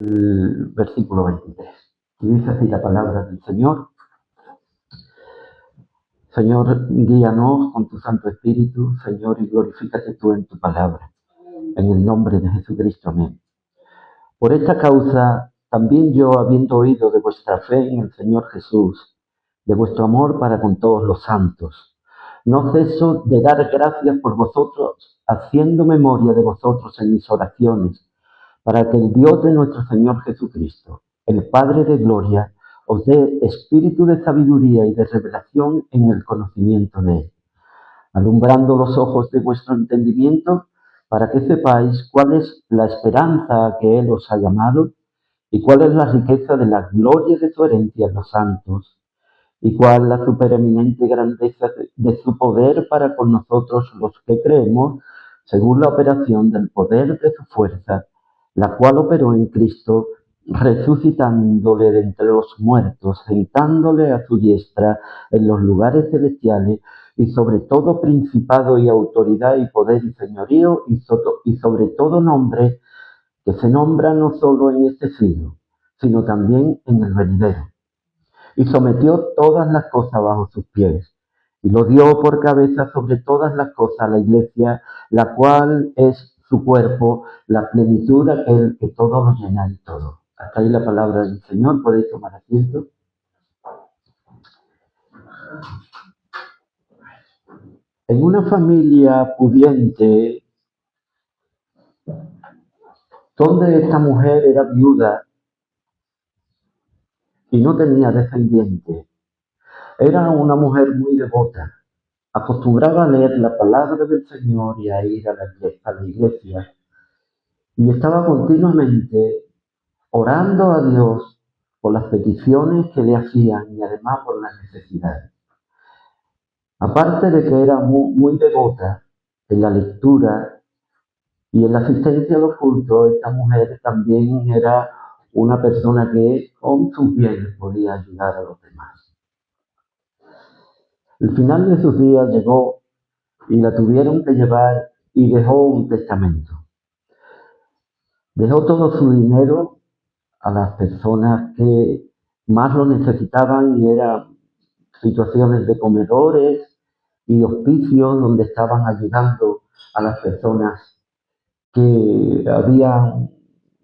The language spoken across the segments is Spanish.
el versículo 23. Y dice así la palabra del Señor. Señor, guíanos con tu Santo Espíritu, Señor, y glorifícate tú en tu palabra. En el nombre de Jesucristo, amén. Por esta causa, también yo, habiendo oído de vuestra fe en el Señor Jesús, de vuestro amor para con todos los santos, no ceso de dar gracias por vosotros, haciendo memoria de vosotros en mis oraciones, para que el Dios de nuestro Señor Jesucristo, el Padre de gloria, os dé espíritu de sabiduría y de revelación en el conocimiento de Él, alumbrando los ojos de vuestro entendimiento, para que sepáis cuál es la esperanza a que Él os ha llamado, y cuál es la riqueza de la gloria de su herencia en los santos, y cuál la supereminente grandeza de su poder para con nosotros los que creemos, según la operación del poder de su fuerza, la cual operó en Cristo, resucitándole de entre los muertos, sentándole a su diestra en los lugares celestiales, y sobre todo principado y autoridad y poder y señorío, y sobre todo nombre que se nombra no solo en este siglo, sino también en el venidero. Y sometió todas las cosas bajo sus pies, y lo dio por cabeza sobre todas las cosas a la iglesia, la cual es su cuerpo, la plenitud de aquel que todo lo llena en todo. Hasta ahí la palabra del Señor. Podéis tomar asiento. En una familia pudiente, donde esta mujer era viuda y no tenía descendiente, era una mujer muy devota. Acostumbraba a leer la palabra del Señor y a ir a la iglesia. Y estaba continuamente orando a Dios por las peticiones que le hacían y además por las necesidades. Aparte de que era muy devota en la lectura y en la asistencia a los cultos, esta mujer también era una persona que con sus bienes podía ayudar a los demás. El final de sus días llegó y la tuvieron que llevar y dejó un testamento. Dejó todo su dinero a las personas que más lo necesitaban, y eran situaciones de comedores y hospicios donde estaban ayudando a las personas que habían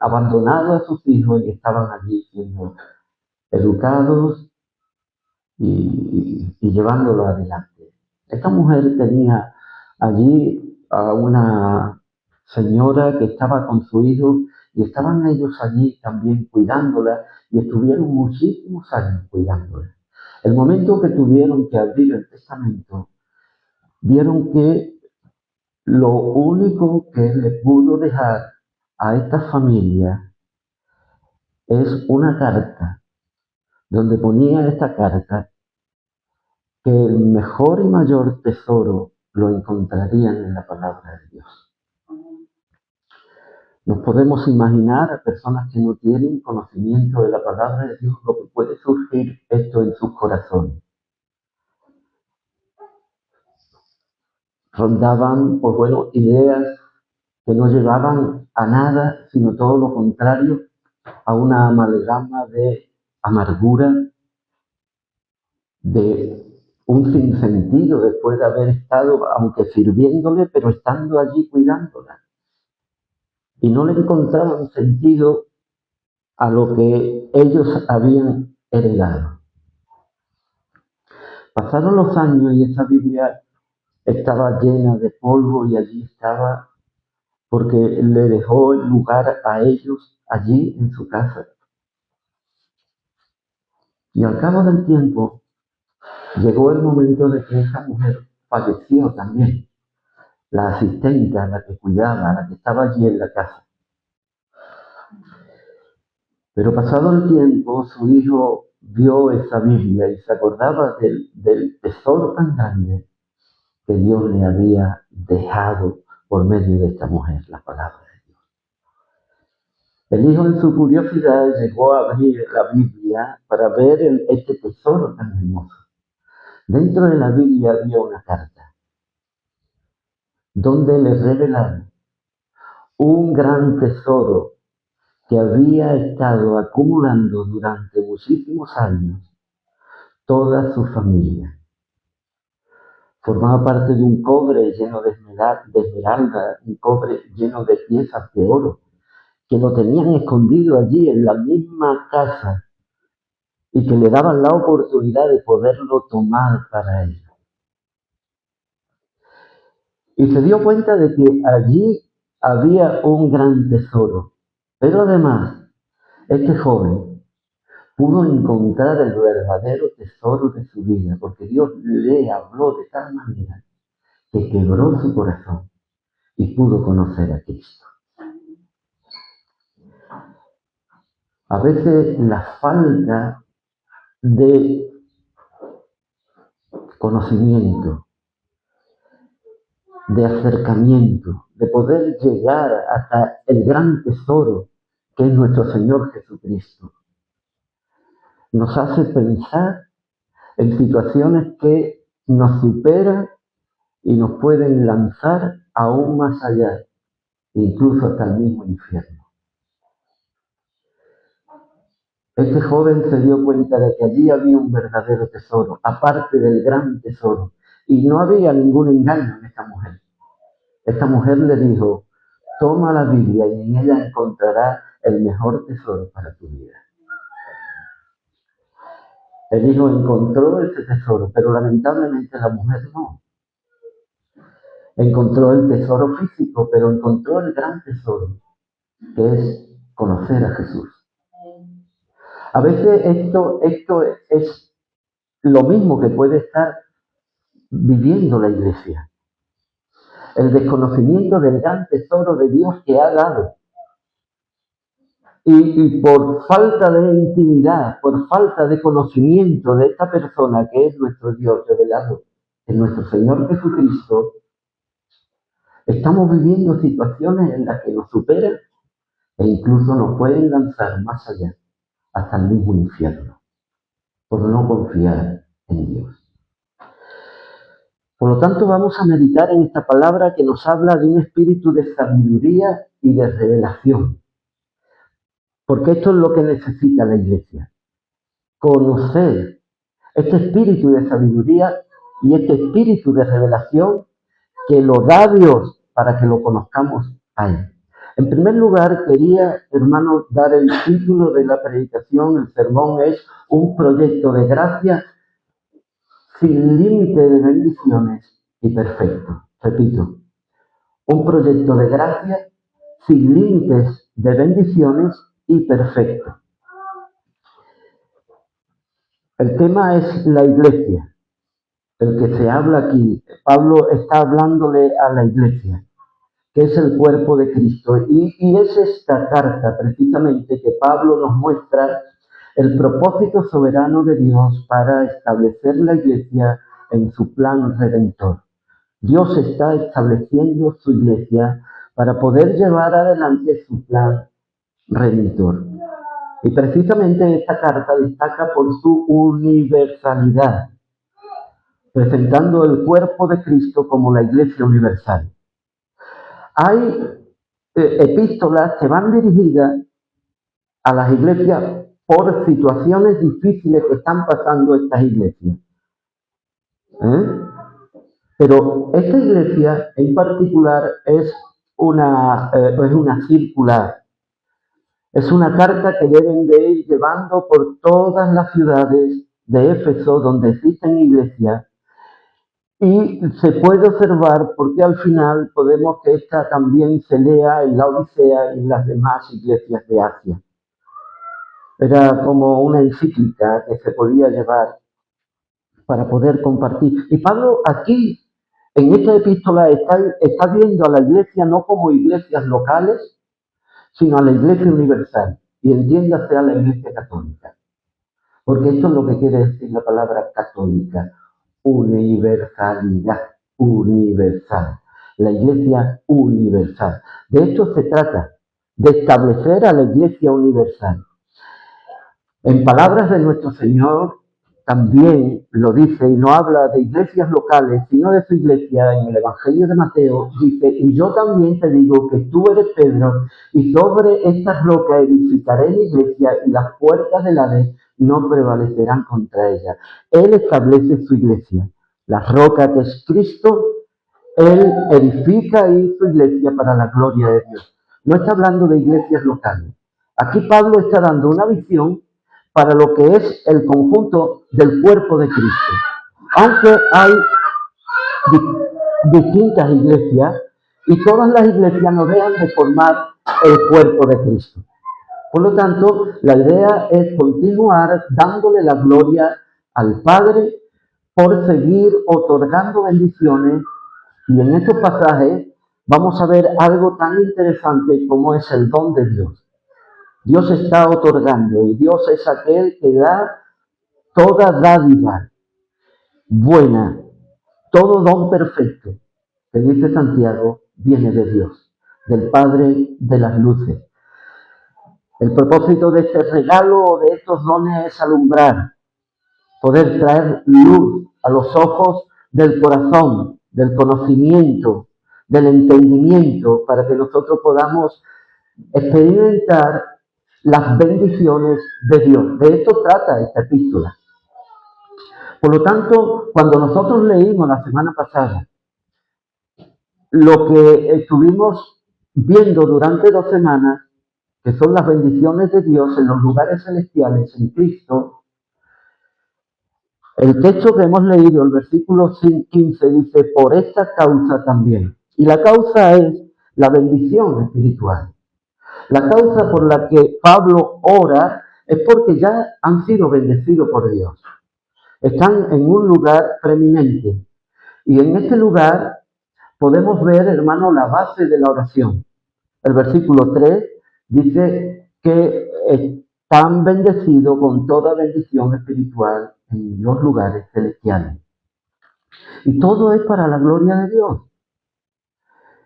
abandonado a sus hijos y estaban allí siendo educados y llevándolo adelante. Esta mujer tenía allí a una señora que estaba con su hijo, y estaban ellos allí también cuidándola, y estuvieron muchísimos años cuidándola. El momento que tuvieron que abrir el testamento, vieron que lo único que le pudo dejar a esta familia es una carta, donde ponía esta carta que el mejor y mayor tesoro lo encontrarían en la palabra de Dios. Nos podemos imaginar a personas que no tienen conocimiento de la palabra de Dios lo que puede surgir esto en sus corazones. Rondaban, ideas que no llevaban a nada, sino todo lo contrario, a una amalgama de amargura, de un sinsentido después de haber estado, aunque sirviéndole, pero estando allí cuidándola. Y no le encontraban sentido a lo que ellos habían heredado. Pasaron los años y esa Biblia estaba llena de polvo, y allí estaba porque le dejó el lugar a ellos allí en su casa. Y al cabo del tiempo llegó el momento de que esa mujer falleció también, la asistente, la que cuidaba, la que estaba allí en la casa. Pero pasado el tiempo, su hijo vio esa Biblia y se acordaba del tesoro tan grande que Dios le había dejado por medio de esta mujer, la palabra de Dios. El hijo, en su curiosidad, llegó a abrir la Biblia para ver este tesoro tan hermoso. Dentro de la Biblia había una carta donde le revelaron un gran tesoro que había estado acumulando durante muchísimos años toda su familia. Formaba parte de un cobre lleno de esmeralda, un cobre lleno de piezas de oro, que lo tenían escondido allí en la misma casa y que le daban la oportunidad de poderlo tomar para él. Y se dio cuenta de que allí había un gran tesoro. Pero además, este joven pudo encontrar el verdadero tesoro de su vida, porque Dios le habló de tal manera que quebró su corazón y pudo conocer a Cristo. A veces la falta de conocimiento, de acercamiento, de poder llegar hasta el gran tesoro que es nuestro Señor Jesucristo, nos hace pensar en situaciones que nos superan y nos pueden lanzar aún más allá, incluso hasta el mismo infierno. Este joven se dio cuenta de que allí había un verdadero tesoro, aparte del gran tesoro, y no había ningún engaño en esta mujer. Esta mujer le dijo: toma la Biblia y en ella encontrarás el mejor tesoro para tu vida. El hijo encontró ese tesoro, pero lamentablemente la mujer no. Encontró el tesoro físico, pero encontró el gran tesoro, que es conocer a Jesús. A veces esto es lo mismo que puede estar viviendo la iglesia. El desconocimiento del gran tesoro de Dios que ha dado. Y por falta de intimidad, por falta de conocimiento de esta persona que es nuestro Dios revelado en nuestro Señor Jesucristo, estamos viviendo situaciones en las que nos superan e incluso nos pueden lanzar más allá, hasta el mismo infierno, por no confiar en Dios. Por lo tanto, vamos a meditar en esta palabra que nos habla de un espíritu de sabiduría y de revelación. Porque esto es lo que necesita la iglesia. Conocer este espíritu de sabiduría y este espíritu de revelación que lo da Dios para que lo conozcamos a Él. En primer lugar, quería, hermanos, dar el título de la predicación. El sermón es un proyecto de gracia sin límite de bendiciones y perfecto. Repito, un proyecto de gracia sin límites de bendiciones y perfecto. El tema es la iglesia, el que se habla aquí. Pablo está hablándole a la iglesia, que es el cuerpo de Cristo. Y es esta carta precisamente que Pablo nos muestra el propósito soberano de Dios para establecer la iglesia en su plan redentor. Dios está estableciendo su iglesia para poder llevar adelante su plan redentor. Y precisamente esta carta destaca por su universalidad, presentando el cuerpo de Cristo como la iglesia universal. Hay epístolas que van dirigidas a las iglesias por situaciones difíciles que están pasando estas iglesias. Pero esta iglesia en particular es una circular. Es una carta que deben de ir llevando por todas las ciudades de Éfeso donde existen iglesias. Y se puede observar porque al final podemos que esta también se lea en la Odisea y en las demás iglesias de Asia. Era como una encíclica que se podía llevar para poder compartir. Y Pablo aquí, en esta epístola, está viendo a la iglesia no como iglesias locales, sino a la iglesia universal. Y entiéndase a la iglesia católica. Porque esto es lo que quiere decir la palabra católica. Universalidad, universal. La iglesia universal. De esto se trata, de establecer a la iglesia universal. En palabras de nuestro Señor, también lo dice y no habla de iglesias locales, sino de su iglesia en el Evangelio de Mateo, dice, y yo también te digo que tú eres Pedro, y sobre esta roca edificaré mi iglesia, y las puertas del Hades no prevalecerán contra ella. Él establece su iglesia, la roca que es Cristo. Él edifica ahí su iglesia para la gloria de Dios. No está hablando de iglesias locales. Aquí Pablo está dando una visión para lo que es el conjunto del cuerpo de Cristo. Aunque hay distintas iglesias y todas las iglesias no dejan de formar el cuerpo de Cristo. Por lo tanto, la idea es continuar dándole la gloria al Padre por seguir otorgando bendiciones. Y en estos pasajes vamos a ver algo tan interesante como es el don de Dios. Dios está otorgando y Dios es aquel que da toda dádiva buena, todo don perfecto, que dice Santiago, viene de Dios, del Padre de las luces. El propósito de este regalo o de estos dones es alumbrar, poder traer luz a los ojos del corazón, del conocimiento, del entendimiento, para que nosotros podamos experimentar las bendiciones de Dios. De esto trata esta epístola. Por lo tanto, cuando nosotros leímos la semana pasada lo que estuvimos viendo durante 2 semanas, que son las bendiciones de Dios en los lugares celestiales en Cristo, el texto que hemos leído, el versículo 15, dice, por esta causa también. Y la causa es la bendición espiritual. La causa por la que Pablo ora es porque ya han sido bendecidos por Dios. Están en un lugar preeminente. Y en este lugar podemos ver, hermano, la base de la oración. El versículo 3 dice que están bendecidos con toda bendición espiritual en los lugares celestiales. Y todo es para la gloria de Dios.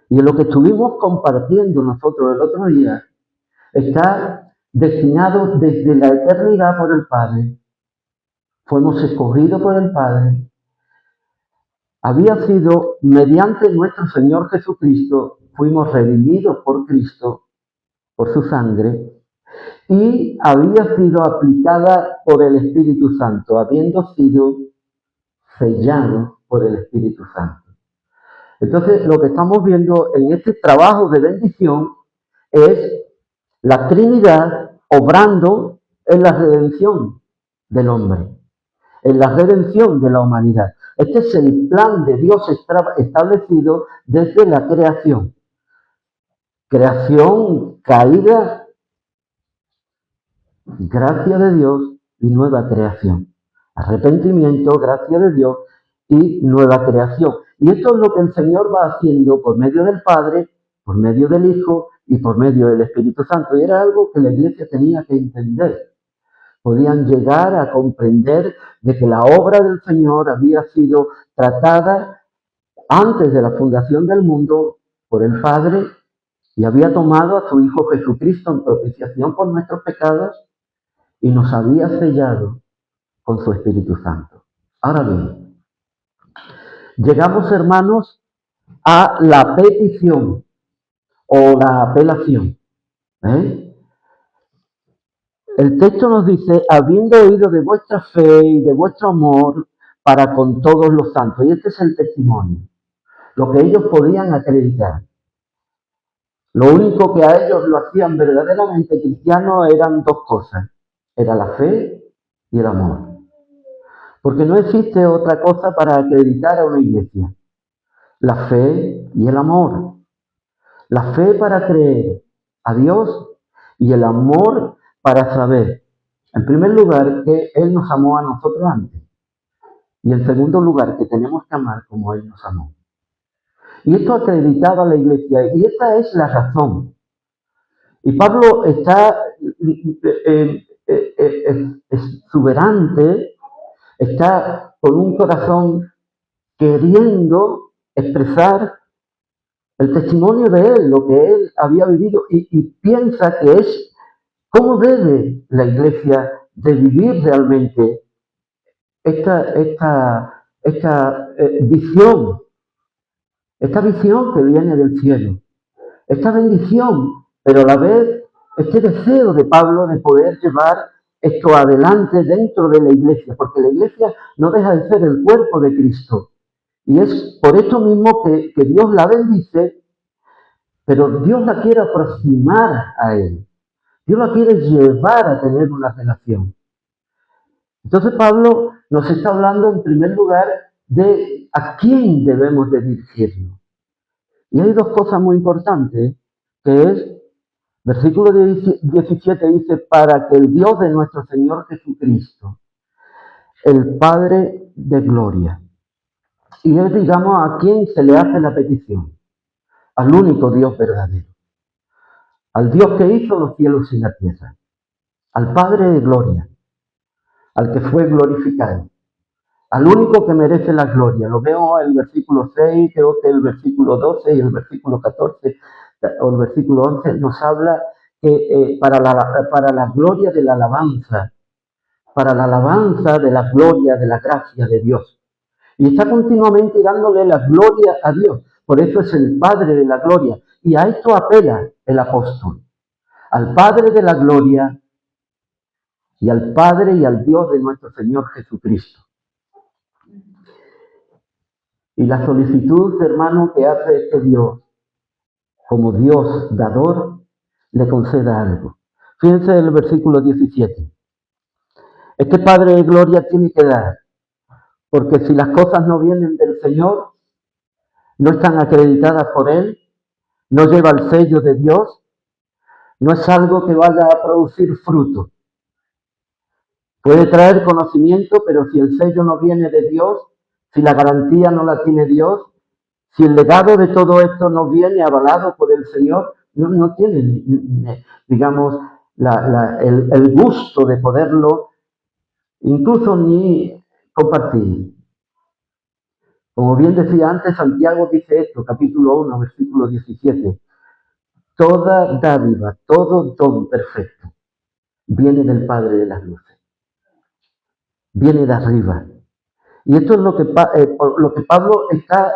Y en lo que estuvimos compartiendo nosotros el otro día, está destinado desde la eternidad por el Padre. Fuimos escogidos por el Padre. Había sido mediante nuestro Señor Jesucristo, fuimos redimidos por Cristo, por su sangre, y había sido aplicada por el Espíritu Santo, habiendo sido sellado por el Espíritu Santo. Entonces, lo que estamos viendo en este trabajo de bendición es la Trinidad obrando en la redención del hombre, en la redención de la humanidad. Este es el plan de Dios establecido desde la creación. Creación caída, gracia de Dios y nueva creación. Arrepentimiento, gracia de Dios y nueva creación. Y esto es lo que el Señor va haciendo por medio del Padre, por medio del Hijo y por medio del Espíritu Santo. Y era algo que la iglesia tenía que entender. Podían llegar a comprender de que la obra del Señor había sido tratada antes de la fundación del mundo por el Padre y había tomado a su Hijo Jesucristo en propiciación por nuestros pecados y nos había sellado con su Espíritu Santo. Ahora bien, llegamos, hermanos, a la petición o la apelación. El texto nos dice, habiendo oído de vuestra fe y de vuestro amor para con todos los santos. Y este es el testimonio, lo que ellos podían acreditar. Lo único que a ellos lo hacían verdaderamente cristianos eran 2 cosas. Era la fe y el amor. Porque no existe otra cosa para acreditar a una iglesia. La fe y el amor. La fe para creer a Dios y el amor para saber, en primer lugar, que Él nos amó a nosotros antes. Y en segundo lugar, que tenemos que amar como Él nos amó. Y esto acreditaba a la iglesia. Y esta es la razón. Y Pablo está exuberante, está con un corazón queriendo expresar el testimonio de él, lo que él había vivido, y piensa que es cómo debe la iglesia de vivir realmente visión, esta visión que viene del cielo, esta bendición, pero a la vez este deseo de Pablo de poder llevar esto adelante dentro de la iglesia, porque la iglesia no deja de ser el cuerpo de Cristo. Y es por esto mismo que Dios la bendice, pero Dios la quiere aproximar a Él. Dios la quiere llevar a tener una relación. Entonces Pablo nos está hablando en primer lugar de a quién debemos de dirigirnos. Y hay dos cosas muy importantes, que es, versículo 17 dice, para que el Dios de nuestro Señor Jesucristo, el Padre de gloria, y es, digamos, a quien se le hace la petición, al único Dios verdadero, al Dios que hizo los cielos y la tierra, al Padre de gloria, al que fue glorificado, al único que merece la gloria. Lo veo en el versículo 6, creo que el versículo 12 y el versículo 14 o el versículo 11 nos habla que para la gloria de la alabanza, para la alabanza de la gloria, de la gracia de Dios. Y está continuamente dándole la gloria a Dios. Por eso es el Padre de la gloria. Y a esto apela el apóstol. Al Padre de la gloria y al Padre y al Dios de nuestro Señor Jesucristo. Y la solicitud, hermano, que hace este Dios, como Dios dador, le conceda algo. Fíjense en el versículo 17. Este Padre de gloria tiene que dar, porque si las cosas no vienen del Señor, no están acreditadas por Él, no lleva el sello de Dios, no es algo que vaya a producir fruto. Puede traer conocimiento, pero si el sello no viene de Dios, si la garantía no la tiene Dios, si el legado de todo esto no viene avalado por el Señor, no tiene, digamos, el gusto de poderlo incluso ni compartir. Como bien decía antes, Santiago dice esto, capítulo 1, versículo 17. Toda dádiva, todo don perfecto viene del Padre de las luces. Viene de arriba. Y esto es lo que Pablo está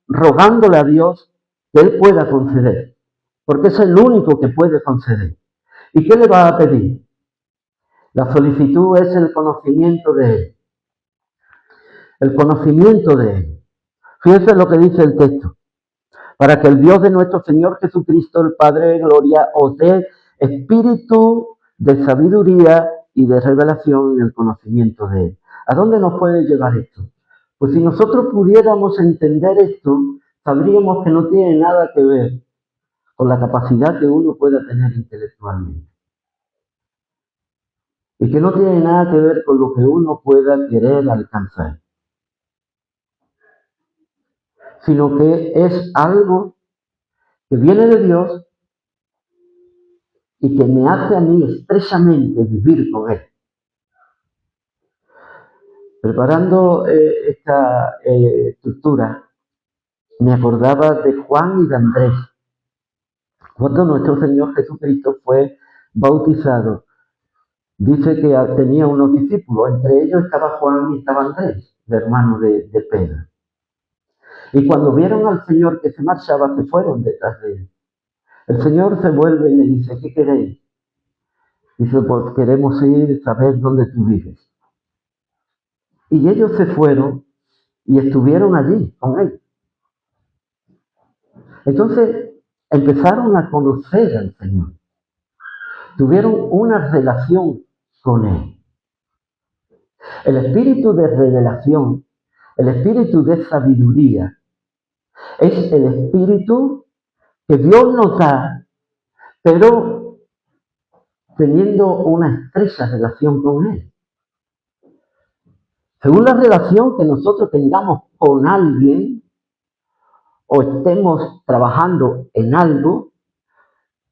rogándole a Dios que Él pueda conceder. Porque es el único que puede conceder. ¿Y qué le va a pedir? La solicitud es el conocimiento de Él. El conocimiento de Él. Fíjense lo que dice el texto. Para que el Dios de nuestro Señor Jesucristo, el Padre de gloria, os dé espíritu de sabiduría y de revelación en el conocimiento de Él. ¿A dónde nos puede llevar esto? Pues si nosotros pudiéramos entender esto, sabríamos que no tiene nada que ver con la capacidad que uno pueda tener intelectualmente. Y que no tiene nada que ver con lo que uno pueda querer alcanzar. Sino que es algo que viene de Dios y que me hace a mí expresamente vivir con Él. Preparando esta estructura, me acordaba de Juan y de Andrés. Cuando nuestro Señor Jesucristo fue bautizado, dice que tenía unos discípulos, entre ellos estaba Juan y estaba Andrés, el hermano de Pedro. Y cuando vieron al Señor que se marchaba, se fueron detrás de él. El Señor se vuelve y le dice, ¿qué queréis? Dice, pues queremos ir a saber dónde tú vives. Y ellos se fueron y estuvieron allí con él. Entonces empezaron a conocer al Señor. Tuvieron una relación con Él. El espíritu de revelación, el espíritu de sabiduría, es el espíritu que Dios nos da, pero teniendo una estrecha relación con Él. Según la relación que nosotros tengamos con alguien o estemos trabajando en algo,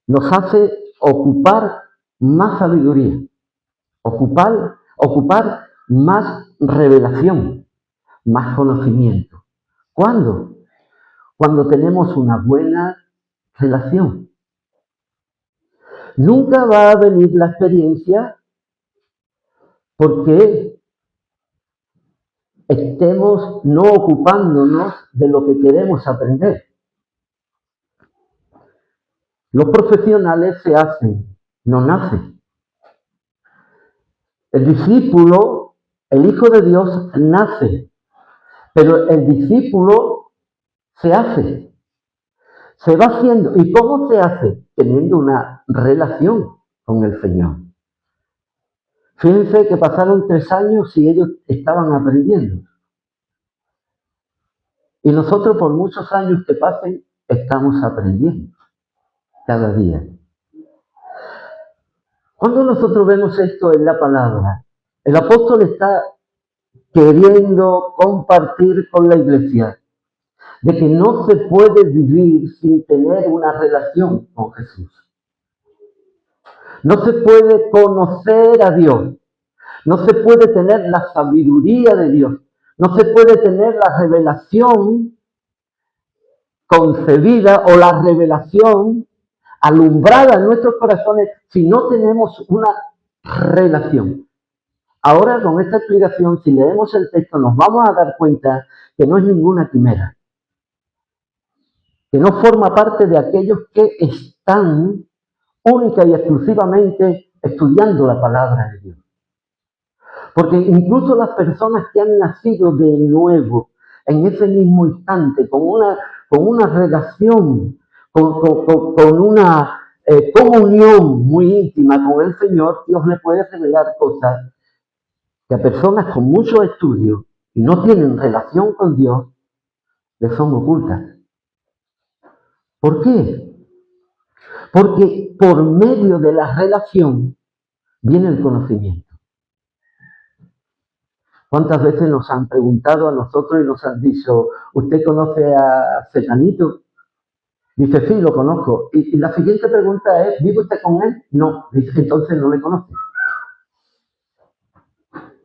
nos hace ocupar más sabiduría, ocupar más revelación, más conocimiento. ¿Cuándo? Cuando tenemos una buena relación. Nunca va a venir la experiencia porque estemos no ocupándonos de lo que queremos aprender. Los profesionales se hacen, no nacen. El discípulo, el Hijo de Dios, nace, pero el discípulo se hace, se va haciendo. ¿Y cómo se hace? Teniendo una relación con el Señor. Fíjense que pasaron 3 años y ellos estaban aprendiendo. Y nosotros por muchos años que pasen, estamos aprendiendo cada día. Cuando nosotros vemos esto en la palabra, el apóstol está queriendo compartir con la iglesia de que no se puede vivir sin tener una relación con Jesús. No se puede conocer a Dios. No se puede tener la sabiduría de Dios. No se puede tener la revelación concebida o la revelación alumbrada en nuestros corazones si no tenemos una relación. Ahora, con esta explicación, si leemos el texto, nos vamos a dar cuenta que no es ninguna quimera, que no forma parte de aquellos que están única y exclusivamente estudiando la palabra de Dios. Porque incluso las personas que han nacido de nuevo, en ese mismo instante, con una relación, con una comunión muy íntima con el Señor, Dios le puede revelar cosas que a personas con mucho estudio y no tienen relación con Dios, les son ocultas. ¿Por qué? Porque por medio de la relación viene el conocimiento. ¿Cuántas veces nos han preguntado a nosotros y nos han dicho, ¿usted conoce a Cetanito? Dice, sí, lo conozco. Y la siguiente pregunta es, ¿vive usted con él? No. Dice, entonces no le conoce.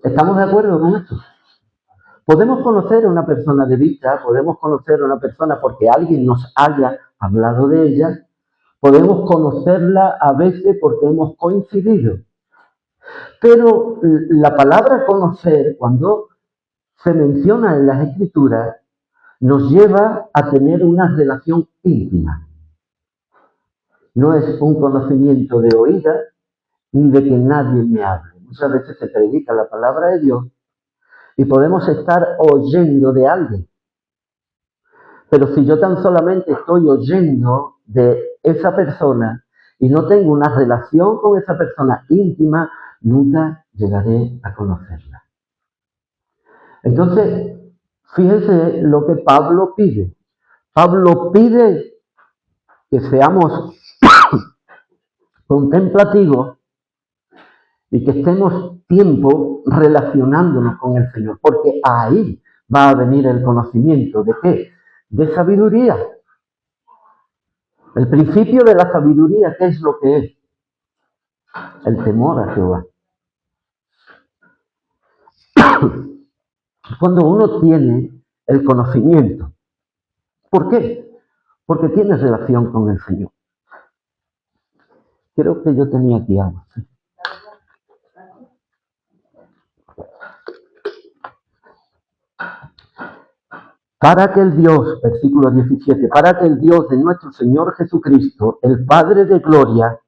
¿Estamos de acuerdo con esto? Podemos conocer a una persona de vista, podemos conocer a una persona porque alguien nos haya hablado de ella, podemos conocerla a veces porque hemos coincidido. Pero la palabra conocer, cuando se menciona en las Escrituras, nos lleva a tener una relación íntima. No es un conocimiento de oída ni de que nadie me hable. Muchas veces se predica la palabra de Dios y podemos estar oyendo de alguien. Pero si yo tan solamente estoy oyendo de esa persona y no tengo una relación con esa persona íntima, nunca llegaré a conocerla. Entonces, fíjense lo que Pablo pide. Pablo pide que seamos contemplativos y que estemos tiempo relacionándonos con el Señor, porque ahí va a venir el conocimiento. ¿De qué? De sabiduría. El principio de la sabiduría, ¿qué es lo que es? El temor a Jehová. Cuando uno tiene el conocimiento. ¿Por qué? Porque tiene relación con el Señor. Creo que yo tenía aquí algo. ¿Sí? Para que el Dios, versículo 17, para que el Dios de nuestro Señor Jesucristo, el Padre de gloria,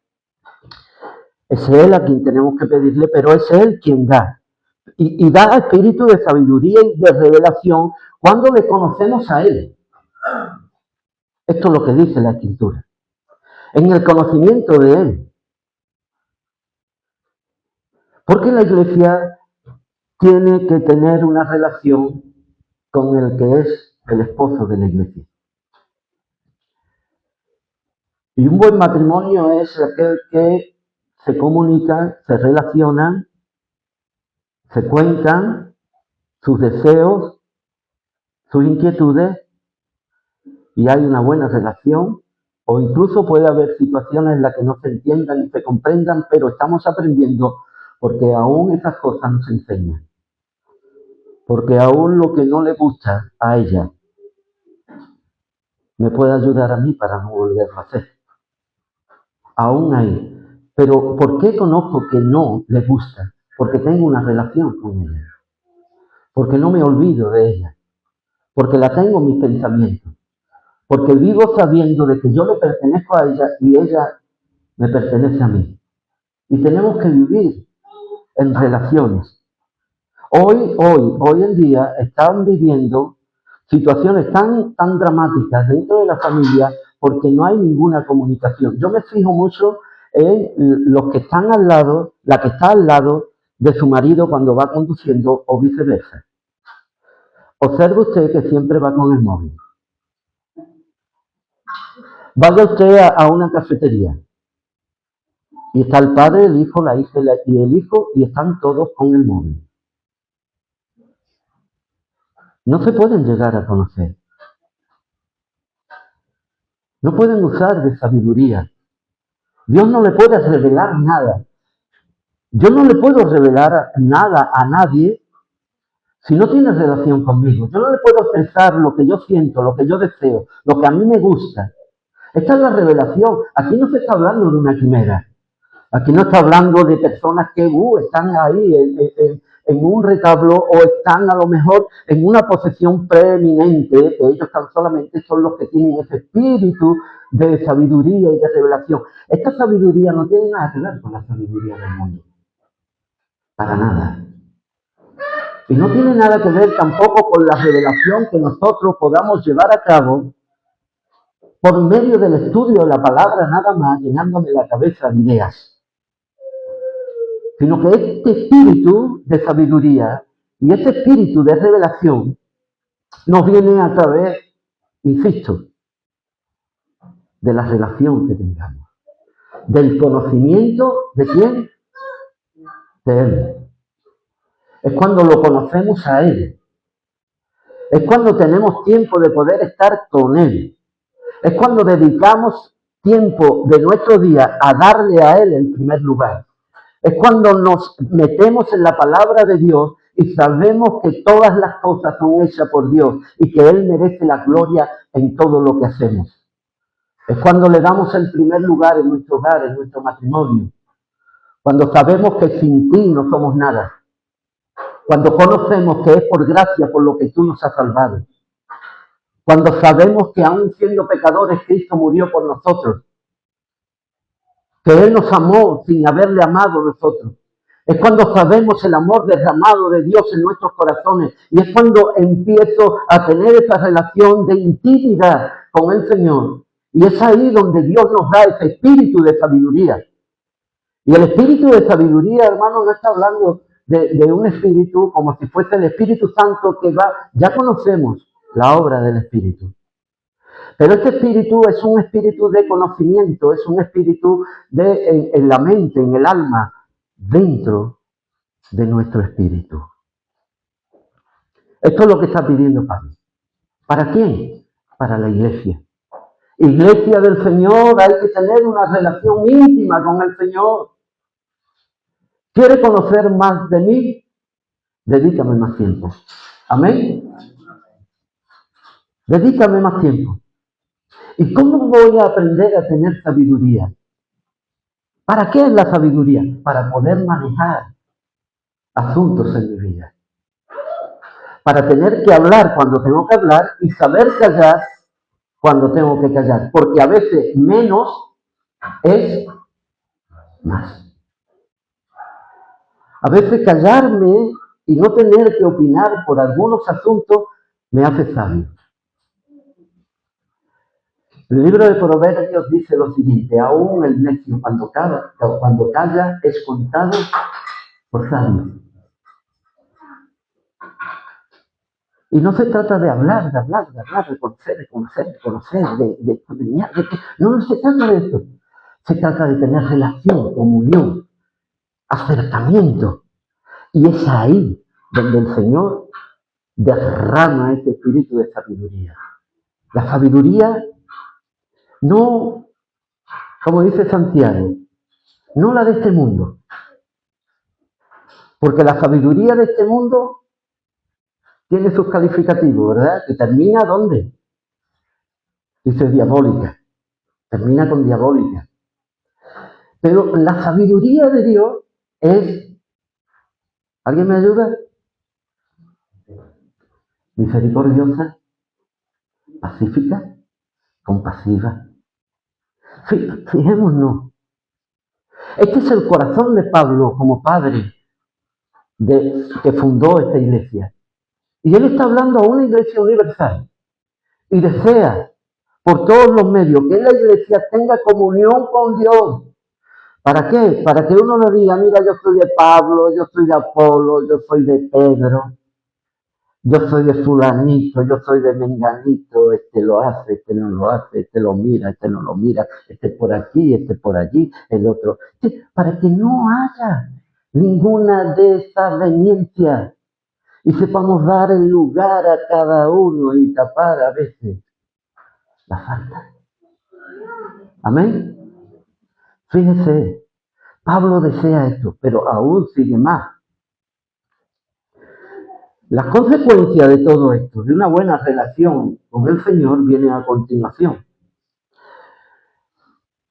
es Él a quien tenemos que pedirle, pero es Él quien da. Y da espíritu de sabiduría y de revelación cuando le conocemos a Él. Esto es lo que dice la Escritura. En el conocimiento de Él. Porque la iglesia tiene que tener una relación con el que es el esposo de la iglesia. Y un buen matrimonio es aquel que se comunican, se relacionan, se cuentan sus deseos, sus inquietudes y hay una buena relación, o incluso puede haber situaciones en las que no se entiendan y se comprendan, pero estamos aprendiendo porque aún esas cosas nos enseñan. Porque aún lo que no le gusta a ella me puede ayudar a mí para no volverlo a hacer. Aún hay. Pero ¿por qué conozco que no le gusta? Porque tengo una relación con ella. porque no me olvido de ella, porque la tengo en mis pensamientos, porque vivo sabiendo de que yo le pertenezco a ella y ella me pertenece a mí. Y tenemos que vivir en relaciones. Hoy en día están viviendo situaciones tan dramáticas dentro de la familia porque no hay ninguna comunicación. Yo me fijo mucho en los que están al lado, la que está al lado de su marido cuando va conduciendo o viceversa. Observe usted que siempre va con el móvil. Vaya usted a una cafetería y está el padre, el hijo, la hija y el hijo y están todos con el móvil. No se pueden llegar a conocer. No pueden usar de sabiduría. Dios no le puede revelar nada. Yo no le puedo revelar nada a nadie si no tiene relación conmigo. Yo no le puedo expresar lo que yo siento, lo que yo deseo, lo que a mí me gusta. Esta es la revelación. Aquí no se está hablando de una quimera. Aquí no está hablando de personas que están ahí en un retablo o están a lo mejor en una posición preeminente, que ellos tan solamente son los que tienen ese espíritu de sabiduría y de revelación. Esta sabiduría no tiene nada que ver con la sabiduría del mundo. Para nada. Y no tiene nada que ver tampoco con la revelación que nosotros podamos llevar a cabo por medio del estudio de la palabra nada más, llenándome la cabeza de ideas. Sino que este espíritu de sabiduría y este espíritu de revelación nos viene a través, insisto, de la relación que tengamos, del conocimiento de quién, de Él. Es cuando lo conocemos a Él. Es cuando tenemos tiempo de poder estar con Él. Es cuando dedicamos tiempo de nuestro día a darle a Él el primer lugar. Es cuando nos metemos en la palabra de Dios y sabemos que todas las cosas son hechas por Dios y que Él merece la gloria en todo lo que hacemos. Es cuando le damos el primer lugar en nuestro hogar, en nuestro matrimonio. Cuando sabemos que sin ti no somos nada. Cuando conocemos que es por gracia por lo que tú nos has salvado. Cuando sabemos que aún siendo pecadores, Cristo murió por nosotros. Que Él nos amó sin haberle amado a nosotros. Es cuando sabemos el amor derramado de Dios en nuestros corazones. Y es cuando empiezo a tener esa relación de intimidad con el Señor. Y es ahí donde Dios nos da ese espíritu de sabiduría. Y el espíritu de sabiduría, hermano, no está hablando de un espíritu como si fuese el Espíritu Santo que va. Ya conocemos la obra del Espíritu. Pero este espíritu es un espíritu de conocimiento, es un espíritu en la mente, en el alma, dentro de nuestro espíritu. Esto es lo que está pidiendo Pablo. ¿Para quién? Para la iglesia. Iglesia del Señor, hay que tener una relación íntima con el Señor. ¿Quiere conocer más de mí? Dedícame más tiempo. Amén. Dedícame más tiempo. ¿Y cómo voy a aprender a tener sabiduría? ¿Para qué es la sabiduría? Para poder manejar asuntos en mi vida. Para tener que hablar cuando tengo que hablar y saber callar cuando tengo que callar. Porque a veces menos es más. A veces callarme y no tener que opinar por algunos asuntos me hace sabio. El libro de Proverbios dice lo siguiente: aún el necio cuando calla es contado por sabio. Y no se trata de hablar, de conocer, no se trata de eso. Se trata de tener relación, comunión, acercamiento. Y es ahí donde el Señor derrama ese espíritu de sabiduría. La sabiduría no, como dice Santiago, no la de este mundo. Porque la sabiduría de este mundo tiene sus calificativos, ¿verdad? Que termina ¿dónde? Dice diabólica. Termina con diabólica. Pero la sabiduría de Dios es... ¿Alguien me ayuda? misericordiosa, pacífica, compasiva. Fijémonos, este es el corazón de Pablo como padre que fundó esta iglesia. Y él está hablando a una iglesia universal y desea por todos los medios que la iglesia tenga comunión con Dios. ¿Para qué? Para que uno no diga, mira, yo soy de Pablo, yo soy de Apolo, yo soy de Pedro, yo soy de fulanito, yo soy de menganito, este lo hace, este no lo hace, este lo mira, este no lo mira, este por aquí, este por allí, el otro. Para que no haya ninguna desaveniencia y sepamos dar el lugar a cada uno y tapar a veces la falta. Amén. Fíjese, Pablo desea esto, pero aún sigue más. Las consecuencias de todo esto, de una buena relación con el Señor, vienen a continuación.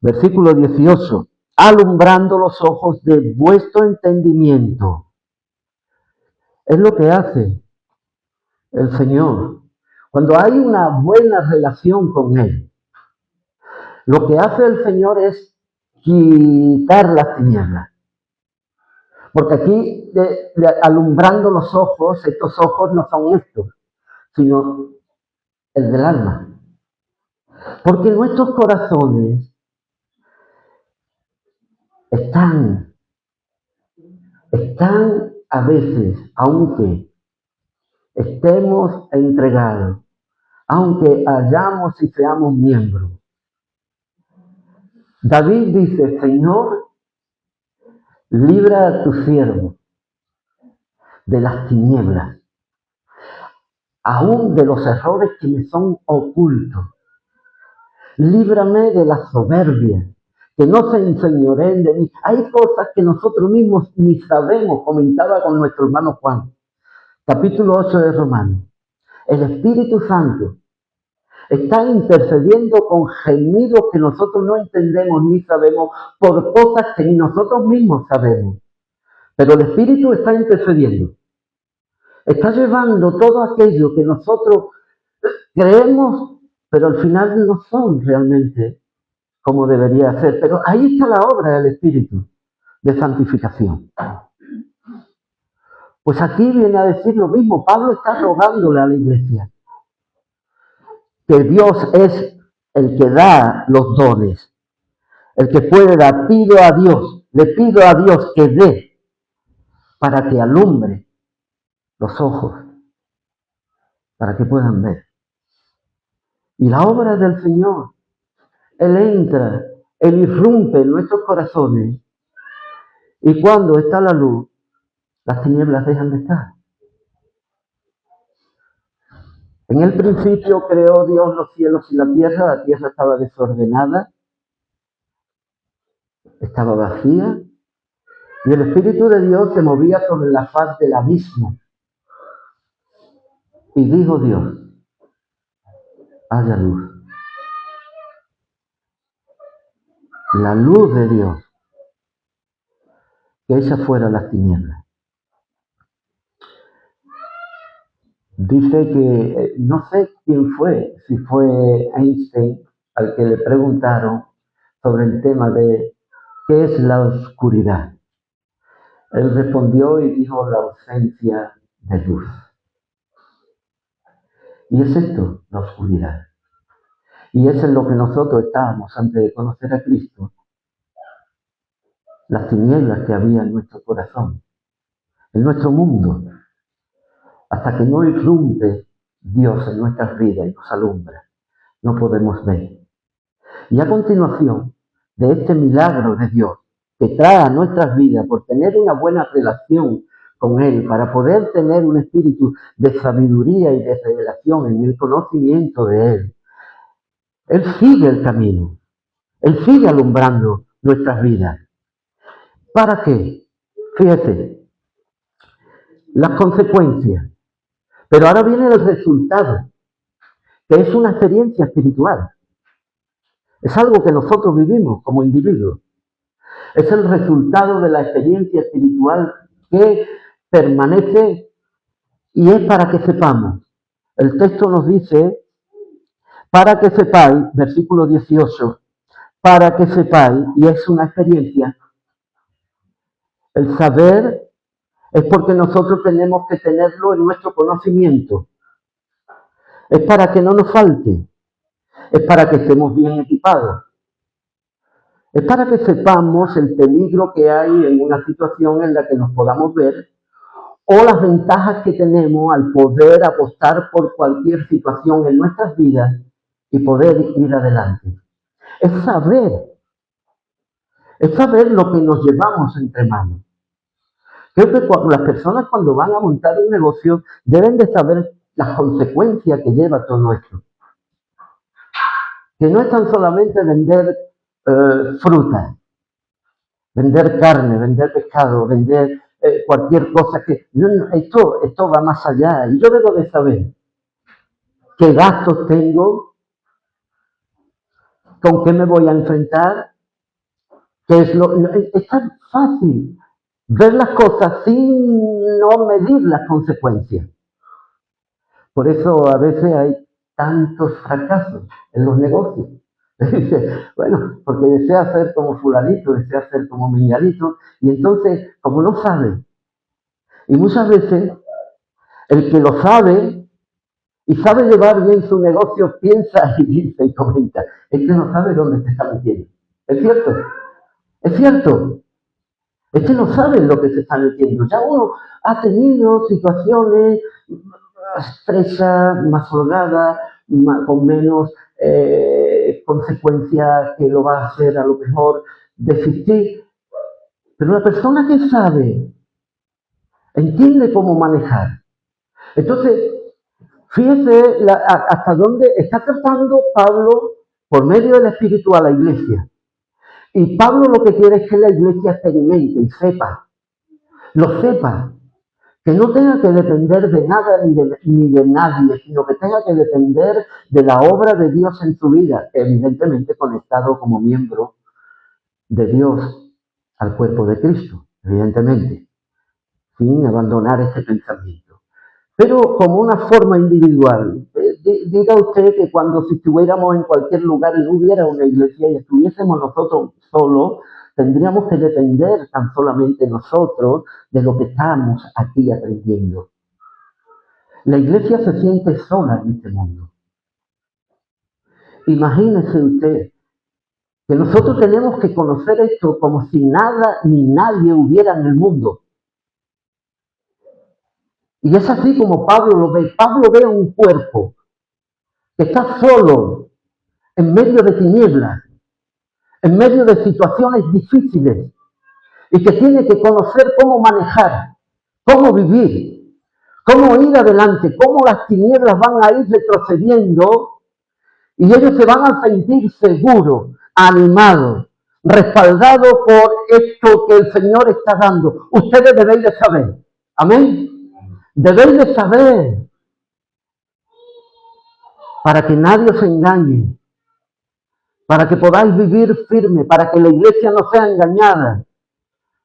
Versículo 18. Alumbrando los ojos de vuestro entendimiento. Es lo que hace el Señor. Cuando hay una buena relación con Él, lo que hace el Señor es quitar las tinieblas. Porque aquí, alumbrando los ojos, estos ojos no son estos, sino el del alma. Porque nuestros corazones están a veces, aunque estemos entregados, aunque hayamos y seamos miembros. David dice, Señor, libra a tu siervo de las tinieblas, aún de los errores que me son ocultos. Líbrame de la soberbia, que no se enseñoreen de mí. Hay cosas que nosotros mismos ni sabemos, comentaba con nuestro hermano Juan, capítulo 8 de Romanos. El Espíritu Santo está intercediendo con gemidos que nosotros no entendemos ni sabemos, por cosas que ni nosotros mismos sabemos. Pero el Espíritu está intercediendo. Está llevando todo aquello que nosotros creemos, pero al final no son realmente como debería ser. Pero ahí está la obra del Espíritu de santificación. Pues aquí viene a decir lo mismo. Pablo está rogándole a la iglesia que Dios es el que da los dones, el que puede dar. Pido a Dios, le pido a Dios que dé para que alumbre los ojos, para que puedan ver. Y la obra del Señor, Él entra, Él irrumpe en nuestros corazones, y cuando está la luz, las tinieblas dejan de estar. En el principio creó Dios los cielos y la tierra estaba desordenada, estaba vacía, y el Espíritu de Dios se movía sobre la faz del abismo. Y dijo Dios, haya luz. La luz de Dios, que echa fuera las tinieblas. Dice que, no sé quién fue, si fue Einstein, al que le preguntaron sobre el tema de qué es la oscuridad. Él respondió y dijo la ausencia de luz. Y es esto, la oscuridad. Y eso es lo que nosotros estábamos antes de conocer a Cristo. Las tinieblas que había en nuestro corazón, en nuestro mundo. Hasta que no irrumpe Dios en nuestras vidas y nos alumbra, no podemos ver. Y a continuación de este milagro de Dios que trae a nuestras vidas por tener una buena relación con Él, para poder tener un espíritu de sabiduría y de revelación en el conocimiento de Él, Él sigue el camino, Él sigue alumbrando nuestras vidas. ¿Para qué? Fíjese, las consecuencias. Pero ahora viene el resultado, que es una experiencia espiritual. Es algo que nosotros vivimos como individuos. Es el resultado de la experiencia espiritual que permanece y es para que sepamos El texto nos dice, para que sepáis, versículo 18, para que sepáis, y es una experiencia, el saber es porque nosotros tenemos que tenerlo en nuestro conocimiento. Es para que no nos falte, es para que estemos bien equipados. Es para que sepamos el peligro que hay en una situación en la que nos podamos ver o las ventajas que tenemos al poder apostar por cualquier situación en nuestras vidas y poder ir adelante. Es saber lo que nos llevamos entre manos. Creo que las personas cuando van a montar un negocio deben de saber las consecuencias que lleva todo esto. Que no es tan solamente vender fruta, vender carne, vender pescado, vender cualquier cosa que... Esto va más allá. Y yo debo de saber qué gastos tengo, con qué me voy a enfrentar, es tan fácil ver las cosas sin no medir las consecuencias. Por eso a veces hay tantos fracasos en los negocios. Dice, bueno, porque desea ser como fulanito, desea ser como menganito, y entonces, como no sabe, y muchas veces el que lo sabe y sabe llevar bien su negocio, piensa y dice y comenta, es que no sabe dónde se está metiendo. ¿Es cierto? Es cierto. Es que no saben lo que se está metiendo. Ya uno ha tenido situaciones estrechas, más holgadas, con menos consecuencias que lo va a hacer a lo mejor desistir. Pero una persona que sabe, entiende cómo manejar. Entonces, fíjese hasta dónde está tratando Pablo por medio del Espíritu a la iglesia. Y Pablo lo que quiere es que la iglesia experimente y sepa, lo sepa, que no tenga que depender de nada ni de nadie, sino que tenga que depender de la obra de Dios en su vida, evidentemente conectado como miembro de Dios al cuerpo de Cristo, evidentemente, sin abandonar ese pensamiento. Pero como una forma individual, diga usted que cuando si estuviéramos en cualquier lugar y no hubiera una iglesia y estuviésemos nosotros solos, tendríamos que depender tan solamente nosotros de lo que estamos aquí aprendiendo. La iglesia se siente sola en este mundo. Imagínese usted que nosotros tenemos que conocer esto como si nada ni nadie hubiera en el mundo. Y es así como Pablo lo ve. Pablo ve un cuerpo que está solo en medio de tinieblas, en medio de situaciones difíciles y que tiene que conocer cómo manejar, cómo vivir, cómo ir adelante, cómo las tinieblas van a ir retrocediendo y ellos se van a sentir seguros, animados, respaldados por esto que el Señor está dando. Ustedes debéis de saber. Amén. Debéis de saber para que nadie os engañe, para que podáis vivir firme, para que la iglesia no sea engañada.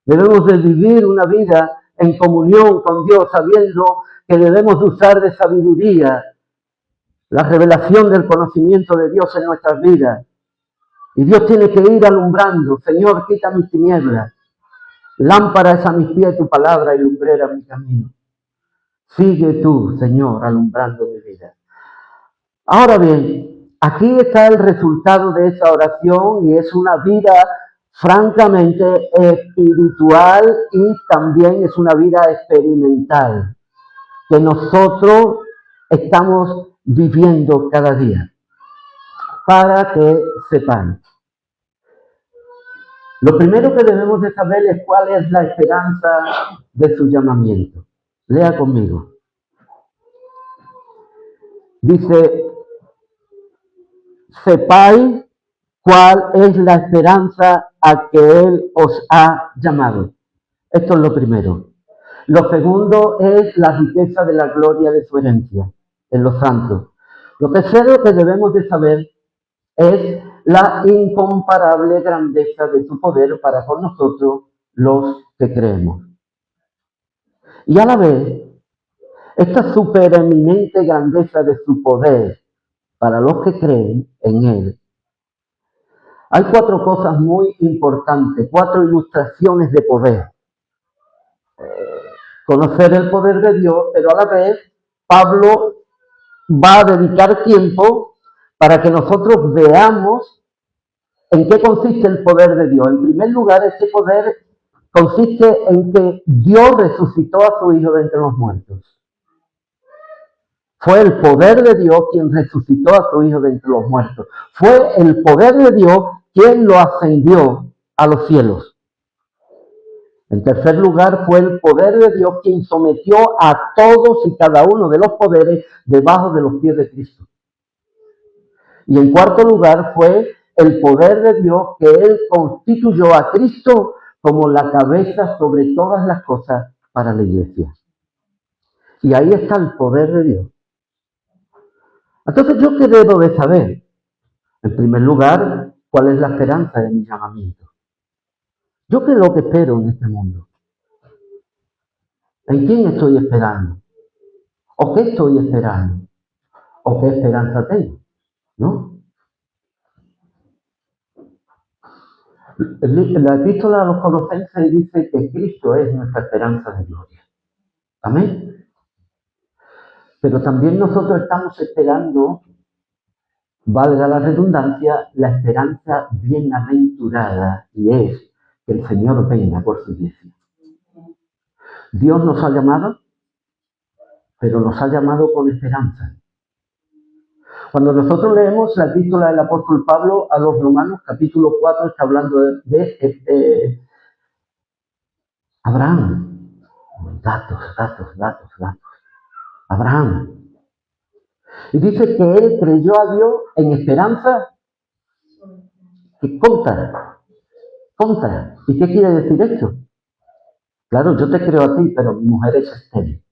Debemos de vivir una vida en comunión con Dios, sabiendo que debemos de usar de sabiduría la revelación del conocimiento de Dios en nuestras vidas. Y Dios tiene que ir alumbrando. Señor, quita mis tinieblas. Lámpara es a mis pies tu palabra y lumbrera mi camino. Sigue tú, Señor, alumbrando mi vida. Ahora bien, aquí está el resultado de esa oración y es una vida francamente espiritual y también es una vida experimental que nosotros estamos viviendo cada día. Para que sepan. Lo primero que debemos de saber es cuál es la esperanza de su llamamiento. Lea conmigo. Dice, sepáis cuál es la esperanza a que Él os ha llamado. Esto es lo primero. Lo segundo es la riqueza de la gloria de su herencia en los santos. Lo tercero que debemos de saber es la incomparable grandeza de su poder para con nosotros los que creemos. Y a la vez, esta supereminente grandeza de su poder para los que creen en Él. Hay 4 cosas muy importantes, 4 ilustraciones de poder. Conocer el poder de Dios, pero a la vez Pablo va a dedicar tiempo para que nosotros veamos en qué consiste el poder de Dios. En primer lugar, ese poder consiste en que Dios resucitó a su Hijo de entre los muertos. Fue el poder de Dios quien resucitó a su Hijo de entre los muertos. Fue el poder de Dios quien lo ascendió a los cielos. En tercer lugar, fue el poder de Dios quien sometió a todos y cada uno de los poderes debajo de los pies de Cristo. Y en cuarto lugar, fue el poder de Dios que Él constituyó a Cristo como la cabeza sobre todas las cosas para la iglesia. Y ahí está el poder de Dios. Entonces, ¿yo qué debo de saber? En primer lugar, ¿cuál es la esperanza de mi llamamiento? ¿Yo qué es lo que espero en este mundo? ¿En quién estoy esperando? ¿O qué estoy esperando? ¿O qué esperanza tengo? ¿No? La epístola a los Colosenses dice que Cristo es nuestra esperanza de gloria. Amén. Pero también nosotros estamos esperando, valga la redundancia, la esperanza bienaventurada, y es que el Señor venga por su iglesia. Dios nos ha llamado, pero nos ha llamado con esperanza. Cuando nosotros leemos la epístola del apóstol Pablo a los Romanos, capítulo 4, está hablando de Abraham. Datos. Abraham. Y dice que él creyó a Dios en esperanza que contra. ¿Y qué quiere decir esto? Claro, yo te creo a ti, pero mi mujer es estéril.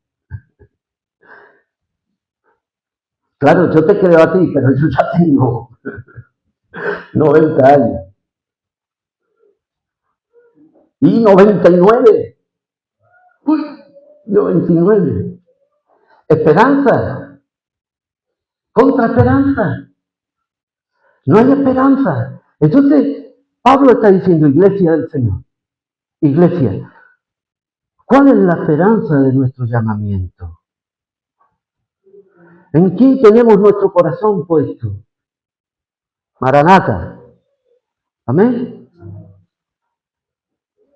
Claro, yo te creo a ti, pero yo ya tengo 90 años. Y 99. 99. Esperanza. Contra esperanza. No hay esperanza. Entonces, Pablo está diciendo, iglesia del Señor. Iglesia, ¿cuál es la esperanza de nuestro llamamiento? ¿En quién tenemos nuestro corazón puesto? Maranata. Amén.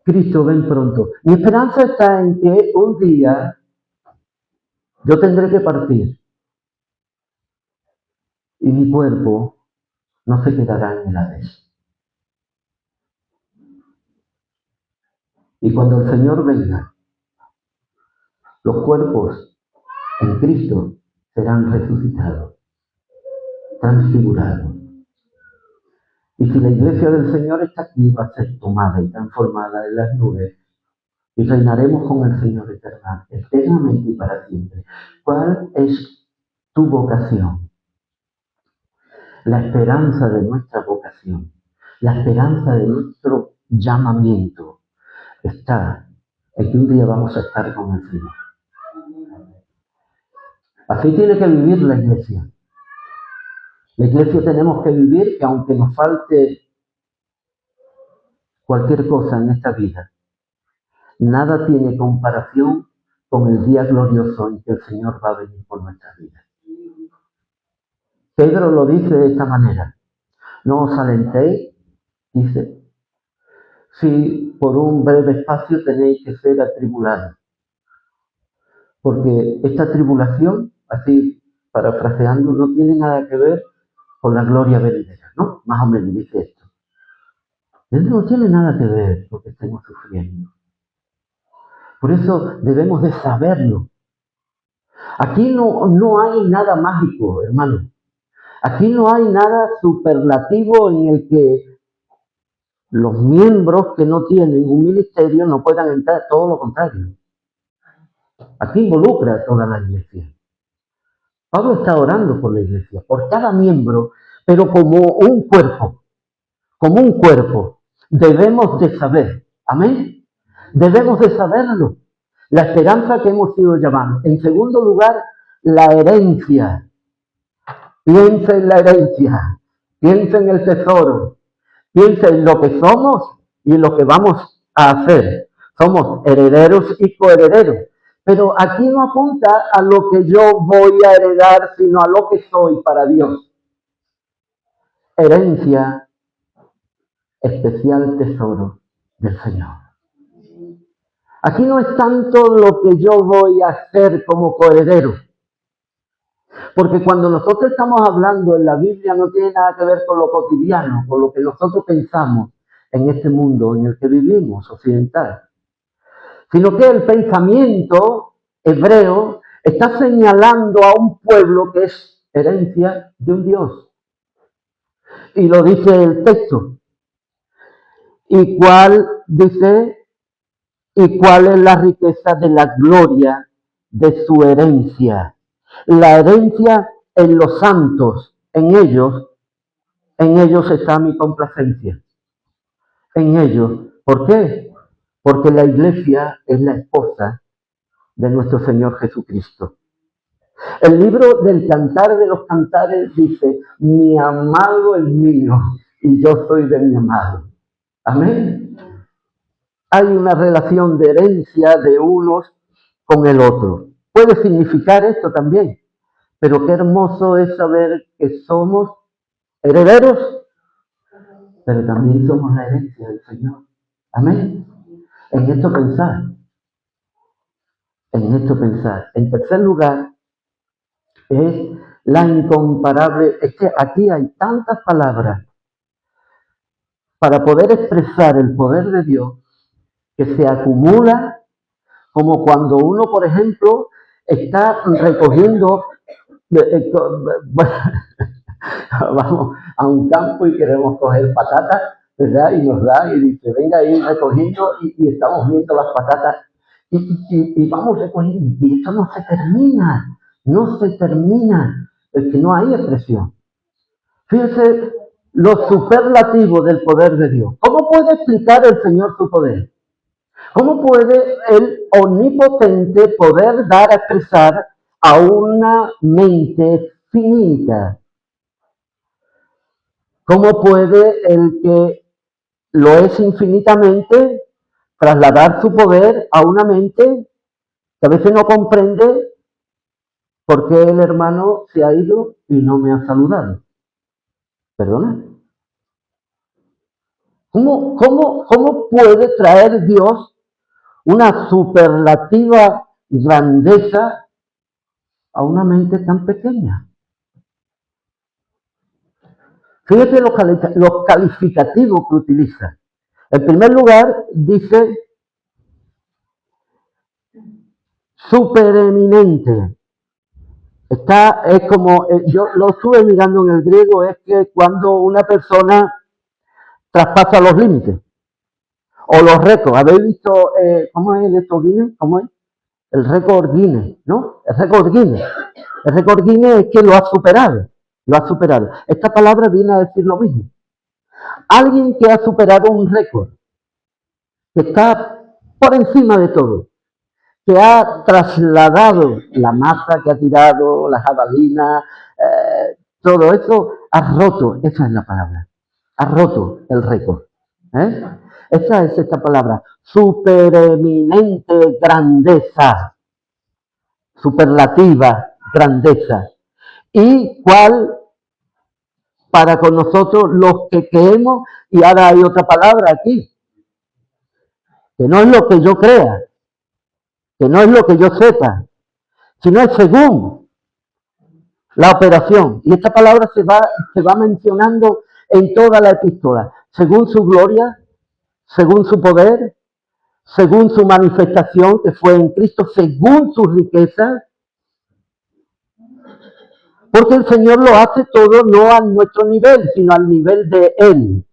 Cristo ven pronto. Mi esperanza está en que un día yo tendré que partir y mi cuerpo no se quedará en el Hades. Y cuando el Señor venga, los cuerpos en Cristo serán resucitados, transfigurados. Y si la iglesia del Señor está aquí, va a ser tomada y transformada en las nubes y reinaremos con el Señor eternamente y para siempre. ¿Cuál es tu vocación? La esperanza de nuestra vocación, la esperanza de nuestro llamamiento está en que un día vamos a estar con el Señor. Así tiene que vivir la iglesia. La iglesia tenemos que vivir que aunque nos falte cualquier cosa en esta vida, nada tiene comparación con el día glorioso en que el Señor va a venir por nuestras vidas. Pedro lo dice de esta manera: no os alentéis, dice, si por un breve espacio tenéis que ser atribulados. Porque esta tribulación, así parafraseando, no tiene nada que ver con la gloria venidera, ¿no? Más o menos dice esto. No tiene nada que ver con lo que estemos sufriendo. Por eso debemos de saberlo. Aquí no hay nada mágico, hermano. Aquí no hay nada superlativo en el que los miembros que no tienen un ministerio no puedan entrar, todo lo contrario. Aquí involucra a toda la iglesia. Pablo está orando por la iglesia, por cada miembro, pero como un cuerpo, debemos de saber, amén, debemos de saberlo, La esperanza que hemos sido llamados. En segundo lugar, la herencia. Piensa en la herencia. Piensa en el tesoro. Piensa en lo que somos y en lo que vamos a hacer. Somos herederos y coherederos. Pero aquí no apunta a lo que yo voy a heredar, sino a lo que soy para Dios. Herencia, especial tesoro del Señor. Aquí no es tanto lo que yo voy a hacer como coheredero. Porque cuando nosotros estamos hablando en la Biblia no tiene nada que ver con lo cotidiano, con lo que nosotros pensamos en este mundo en el que vivimos, occidental. Sino que el pensamiento hebreo está señalando a un pueblo que es herencia de un Dios. Y lo dice el texto. ¿Y cuál dice? ¿Y cuál es la riqueza de la gloria de su herencia? La herencia en los santos, en ellos está mi complacencia. En ellos. ¿Por qué? Porque la iglesia es la esposa de nuestro Señor Jesucristo. El libro del Cantar de los Cantares dice, mi amado es mío y yo soy de mi amado. Amén. Hay una relación de herencia de unos con el otro. Puede significar esto también, pero qué hermoso es saber que somos herederos, pero también somos la herencia del Señor. Amén. En esto pensar. En esto pensar. En tercer lugar, es la incomparable. Es que aquí hay tantas palabras para poder expresar el poder de Dios que se acumula, como cuando uno, por ejemplo, está recogiendo, vamos a un campo y queremos coger patatas, ¿verdad? Y nos da y dice, venga ahí recogiendo y estamos viendo las patatas y vamos recogiendo. Y esto no se termina, es que no hay expresión. Fíjense lo superlativo del poder de Dios. ¿Cómo puede explicar el Señor su poder? ¿Cómo puede el omnipotente poder dar a expresar a una mente finita? ¿Cómo puede el que lo es infinitamente trasladar su poder a una mente que a veces no comprende por qué el hermano se ha ido y no me ha saludado? ¿Perdona? ¿Cómo puede traer Dios una superlativa grandeza a una mente tan pequeña? Fíjate los calificativos que utiliza. En primer lugar, dice supereminente. Es como, yo lo estuve mirando en el griego, es que cuando una persona traspasa los límites o los récords. ¿Habéis visto cómo es esto Guinness? ¿Cómo es? El récord Guinness, ¿no? El récord Guinness. El récord Guinness es que lo ha superado. Lo ha superado. Esta palabra viene a decir lo mismo. Alguien que ha superado un récord, que está por encima de todo, que ha trasladado la masa que ha tirado, la jabalina, todo eso, ha roto, esa es la palabra, ha roto el récord. Esa es esta palabra, supereminente grandeza, superlativa grandeza. ¿Y cuál? Para con nosotros los que creemos, y ahora hay otra palabra aquí, que no es lo que yo crea, que no es lo que yo sepa, sino es según la operación. Y esta palabra se va mencionando en toda la epístola, según su gloria, según su poder, según su manifestación que fue en Cristo, según su riqueza, porque el Señor lo hace todo no a nuestro nivel, sino al nivel de Él.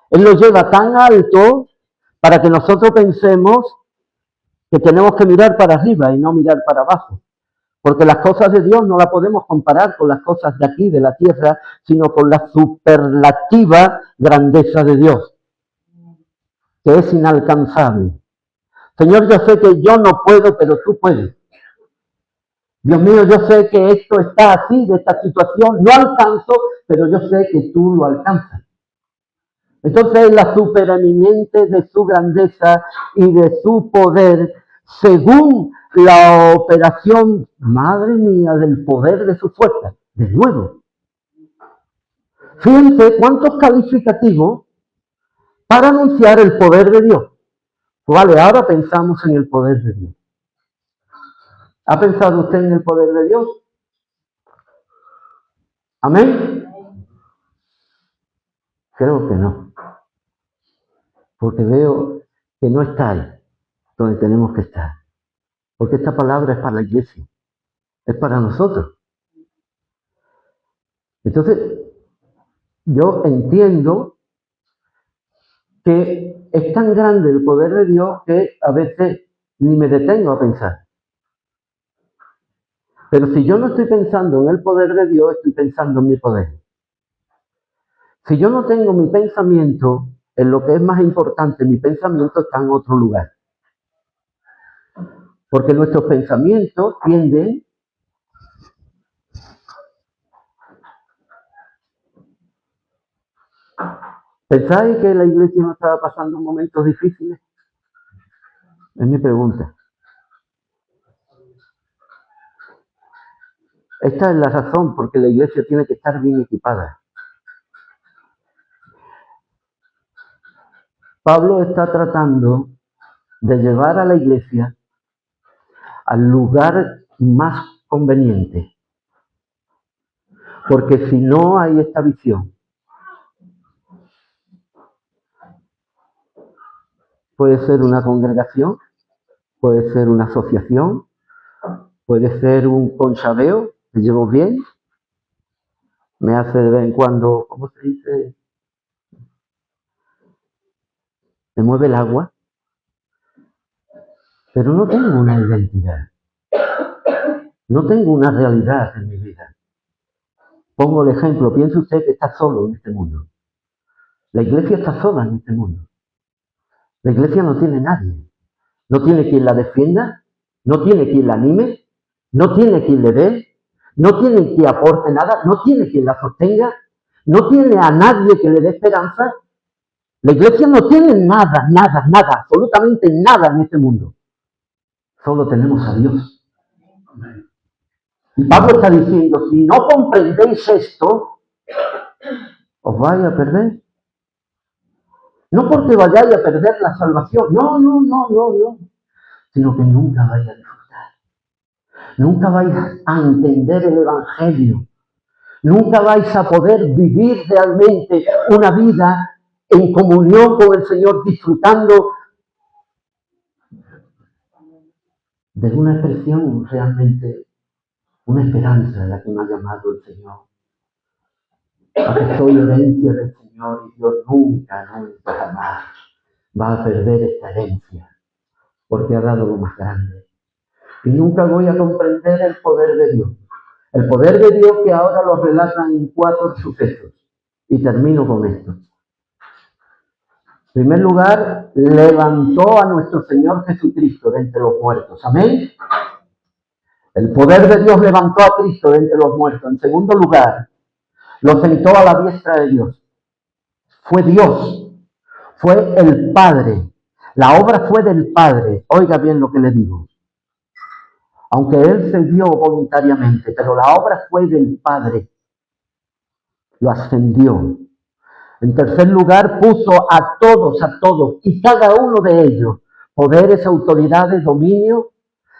Él lo lleva tan alto para que nosotros pensemos que tenemos que mirar para arriba y no mirar para abajo. Porque las cosas de Dios no las podemos comparar con las cosas de aquí, de la tierra, sino con la superlativa grandeza de Dios, que es inalcanzable. Señor, yo sé que yo no puedo, pero tú puedes. Dios mío, yo sé que esto está así, de esta situación, no alcanzo, pero yo sé que tú lo alcanzas. Entonces la supereminente de su grandeza y de su poder, según la operación, madre mía, del poder de su fuerza. De nuevo, fíjense cuántos calificativos para anunciar el poder de Dios. Vale, ahora pensamos en el poder de Dios. ¿Ha pensado usted en el poder de Dios? ¿Amén? Creo que no, porque veo que no está ahí donde tenemos que estar. Porque esta palabra es para la iglesia, es para nosotros. Entonces, yo entiendo que es tan grande el poder de Dios que a veces ni me detengo a pensar. Pero si yo no estoy pensando en el poder de Dios, estoy pensando en mi poder. Si yo no tengo mi pensamiento en lo que es más importante, mi pensamiento está en otro lugar. Porque nuestros pensamientos tienden ¿pensáis que la iglesia no estaba pasando momentos difíciles? Es mi pregunta. Esta es la razón porque la iglesia tiene que estar bien equipada. Pablo está tratando de llevar a la iglesia al lugar más conveniente. Porque si no hay esta visión, puede ser una congregación, puede ser una asociación, puede ser un conchaveo, me llevo bien, me hace de vez en cuando, ¿cómo se dice? Me mueve el agua, pero no tengo una identidad, no tengo una realidad en mi vida. Pongo el ejemplo, piense usted que está solo en este mundo. La iglesia está sola en este mundo. La iglesia no tiene nadie. No tiene quien la defienda, no tiene quien la anime, no tiene quien le dé, no tiene quien aporte nada, no tiene quien la sostenga, no tiene a nadie que le dé esperanza. La iglesia no tiene nada, nada, nada, absolutamente nada en este mundo. Solo tenemos a Dios. Y Pablo está diciendo, si no comprendéis esto, os vais a perder. No porque vayáis a perder la salvación, no, sino que nunca vais a disfrutar. Nunca vais a entender el Evangelio. Nunca vais a poder vivir realmente una vida en comunión con el Señor, disfrutando de una expresión realmente, una esperanza de la que me ha llamado el Señor. A que soy herencia del Señor y Dios nunca, jamás va a perder esta herencia, porque ha dado lo más grande. Y nunca voy a comprender el poder de Dios. El poder de Dios que ahora lo relatan en 4 sucesos. Y termino con esto. En primer lugar, levantó a nuestro Señor Jesucristo de entre los muertos. Amén. El poder de Dios levantó a Cristo de entre los muertos. En segundo lugar, lo sentó a la diestra de Dios. Fue Dios. Fue el Padre. La obra fue del Padre. Oiga bien lo que le digo. Aunque Él se dio voluntariamente, pero la obra fue del Padre. Lo ascendió. En tercer lugar, puso a todos, y cada uno de ellos, poderes, autoridades, dominio,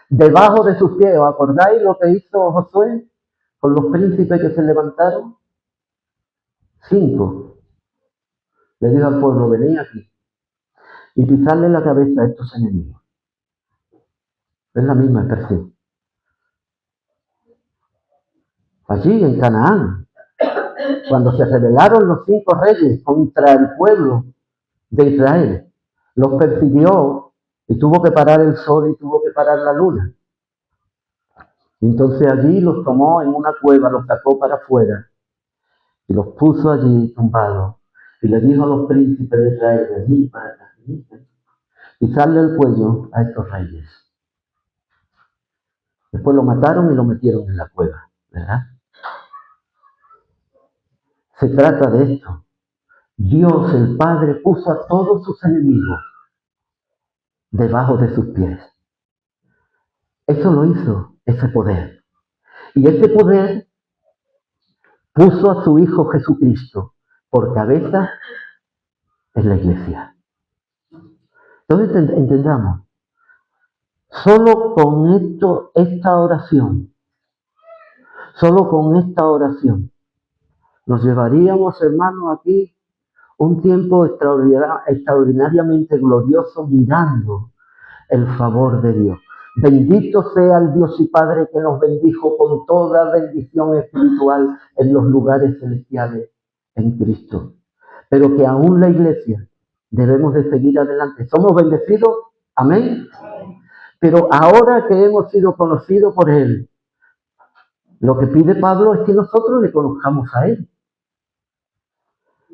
debajo de sus pies. ¿Os acordáis lo que hizo Josué con los príncipes que se levantaron? 5. Le dijo al pueblo, venid aquí y pisarle la cabeza a estos enemigos. Es la misma expresión. Allí en Canaán, cuando se rebelaron los 5 reyes contra el pueblo de Israel, los persiguió y tuvo que parar el sol y tuvo que parar la luna. Entonces allí los tomó en una cueva, los sacó para afuera y los puso allí tumbados. Y le dijo a los príncipes de Israel, venid para acá. pisarle el cuello a estos reyes. Después lo mataron y lo metieron en la cueva, ¿verdad? Se trata de esto. Dios el Padre puso a todos sus enemigos debajo de sus pies. Eso lo hizo ese poder. Y ese poder puso a su Hijo Jesucristo por cabeza en la iglesia. Entonces entendamos, solo con esta oración, nos llevaríamos, hermanos, aquí un tiempo extraordinariamente glorioso mirando el favor de Dios. Bendito sea el Dios y Padre que nos bendijo con toda bendición espiritual en los lugares celestiales en Cristo. Pero que aún la iglesia debemos de seguir adelante. ¿Somos bendecidos? Amén. Pero ahora que hemos sido conocidos por Él, lo que pide Pablo es que nosotros le conozcamos a Él.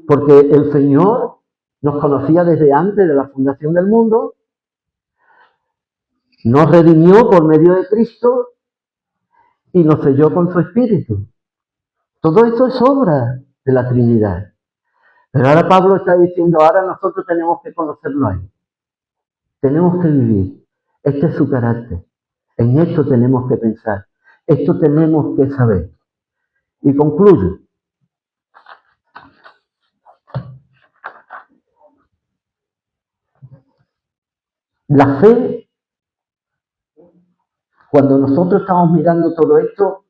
Porque el Señor nos conocía desde antes de la fundación del mundo, nos redimió por medio de Cristo y nos selló con su Espíritu. Todo esto es obra de la Trinidad. Pero ahora Pablo está diciendo, ahora nosotros tenemos que conocerlo a Él. Tenemos que vivir. Este es su carácter. En esto tenemos que pensar. Esto tenemos que saber. Y concluyo. La fe, cuando nosotros estamos mirando todo esto,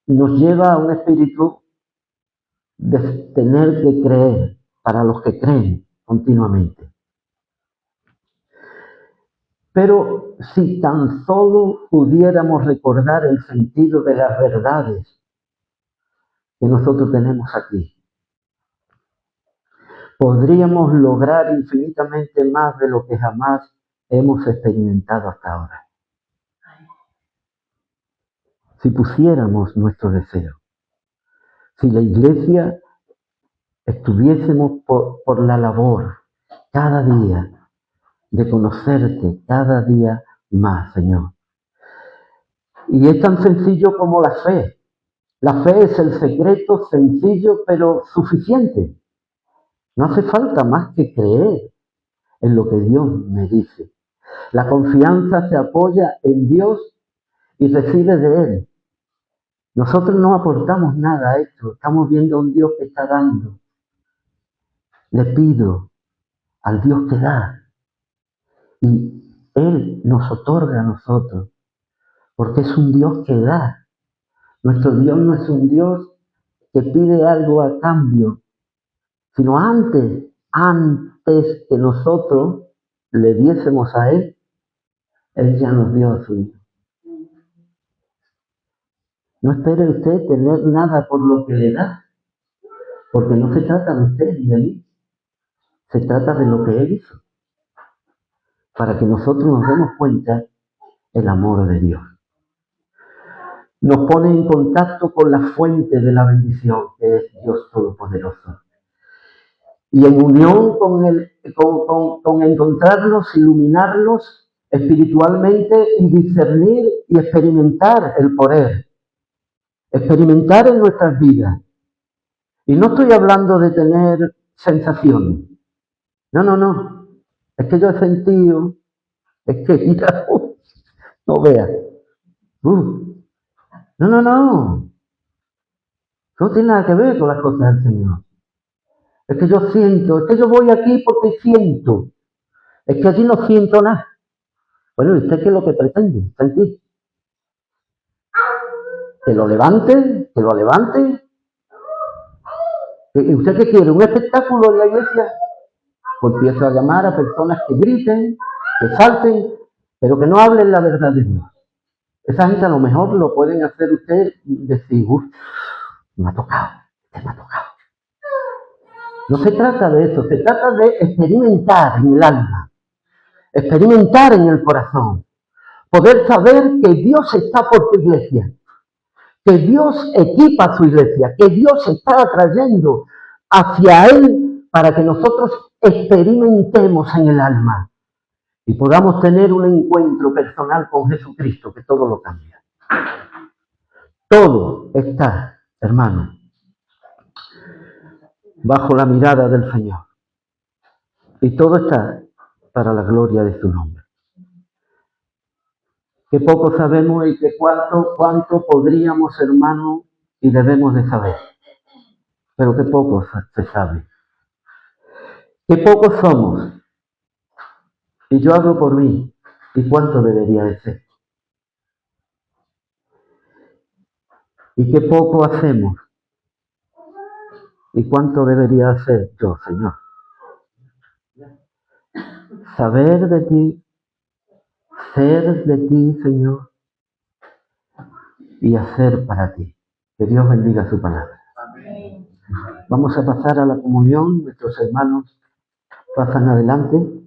nos lleva a un espíritu de tener que creer para los que creen continuamente. Pero si tan solo pudiéramos recordar el sentido de las verdades que nosotros tenemos aquí, podríamos lograr infinitamente más de lo que jamás hemos experimentado hasta ahora. Si pusiéramos nuestro deseo, si la iglesia estuviésemos por la labor cada día de conocerte cada día más, Señor. Y es tan sencillo como la fe. La fe es el secreto sencillo pero suficiente. No hace falta más que creer en lo que Dios me dice. La confianza se apoya en Dios y recibe de Él. Nosotros no aportamos nada a esto. Estamos viendo a un Dios que está dando. Le pido al Dios que da. Y Él nos otorga a nosotros. Porque es un Dios que da. Nuestro Dios no es un Dios que pide algo a cambio, sino antes que nosotros le diésemos a Él, Él ya nos dio a su Hijo. No espere usted tener nada por lo que le da, porque no se trata de usted ni de mí, se trata de lo que Él hizo, para que nosotros nos demos cuenta del amor de Dios. Nos pone en contacto con la fuente de la bendición, que es Dios Todopoderoso. Y en unión con encontrarnos, iluminarnos espiritualmente y discernir y experimentar el poder. Experimentar en nuestras vidas. Y no estoy hablando de tener sensaciones. No. Es que yo he sentido, es que mira, no veas. No. No tiene nada que ver con las cosas del Señor. Es que yo siento, es que yo voy aquí porque siento. Es que allí no siento nada. Bueno, ¿y usted qué es lo que pretende? ¿Sentir? Que lo levante. ¿Y usted qué quiere? ¿Un espectáculo en la iglesia? Pues empiezo a llamar a personas que griten, que salten, pero que no hablen la verdad de Dios. Esa gente a lo mejor lo pueden hacer usted decir, me ha tocado. No se trata de eso, se trata de experimentar en el alma, experimentar en el corazón, poder saber que Dios está por su iglesia, que Dios equipa su iglesia, que Dios está atrayendo hacia Él para que nosotros experimentemos en el alma y podamos tener un encuentro personal con Jesucristo que todo lo cambia. Todo está, hermano, bajo la mirada del Señor. Y todo está para la gloria de su nombre. Que poco sabemos y que cuánto podríamos, hermano, y debemos de saber. Pero que poco se sabe. Que pocos somos. Y yo hablo por mí. ¿Y cuánto debería de ser? Y qué poco hacemos. ¿Y cuánto debería hacer yo, Señor? Saber de ti, ser de ti, Señor, y hacer para ti. Que Dios bendiga su palabra. Vamos a pasar a la comunión. Nuestros hermanos pasan adelante.